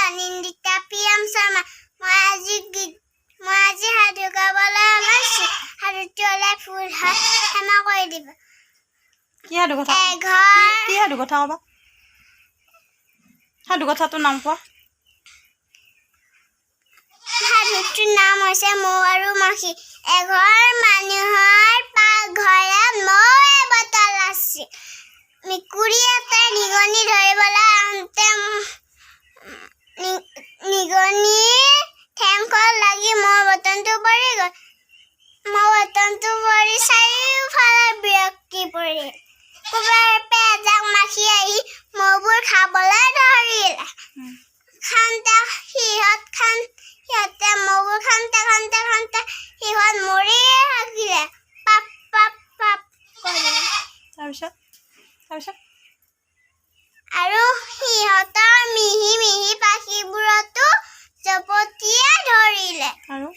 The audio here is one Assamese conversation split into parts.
অনিন্দিতা প্ৰিয়ম শৰ্মা। মই আজি সাধু গাবলৈ ওলাইছোঁ। সাধুটো হ'লে ফুল হয় ক্ষমা কৰি দিব। কি সাধু কথা? কি সাধু কথা ক'বা? সাধু কথাটোৰ নাম কোৱা। সাধুটোৰ নাম হৈছে মৌ আৰু মাখি। এঘৰ মানুহৰ পাকঘৰত মৌ এবটল আছিল। মেকুৰী এটাই নিগনি ধৰিবলৈ আহোঁতে নিগনিৰ ঠেংখনত লাগি মৌ বটনটো পৰি গ'ল। মৌ বটনটো পৰি চাৰিওফালে বিয়পি পৰিল। কোবাৰপে এজাক মাখি আহি মৌবোৰ খাবলৈ ধৰিলে। সিহঁতে মৌবোৰ খাওঁতে সিহঁত মৰিয়ে থাকিলে। পাপ পাপ পাপ কৰিলে। তাৰপিছত আৰু সিহঁতৰ মিহি মিহি পাখিবোৰতো জপটিয়াই ধৰিলে। আৰু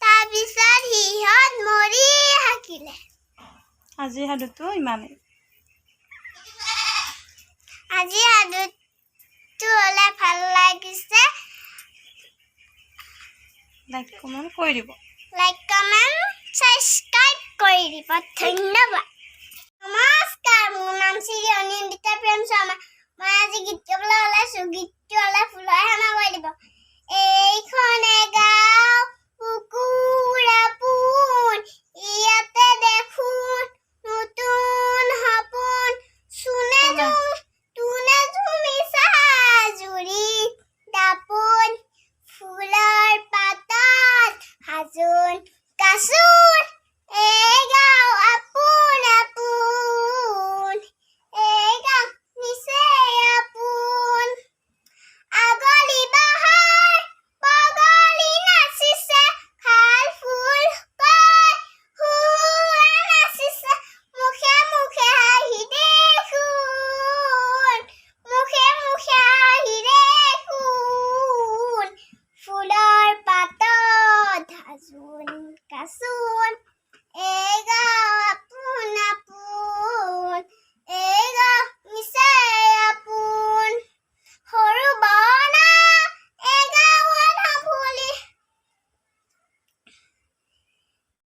তাৰপিছত সিহঁত মৰি থাকিলে। আজি সাধুটো ইমানেই। আজি সাধুটো হ'লে ভাল লাগিছে। লাইক কমেণ্ট কৰি দিব। লাইক কমেণ্ট ছাবস্ক্ৰাইব কৰি দিব। ধন্যবাদ। নমস্কাৰ, মোৰ নাম শ্ৰী অনিন্দিতা প্ৰিয়ম শৰ্মা। মই আজি গীত গাবলৈ ওলাইছোঁ। গীতটো হ'লে ফুল হয় ক্ষমা কৰি দিব। এইখনে গাঁও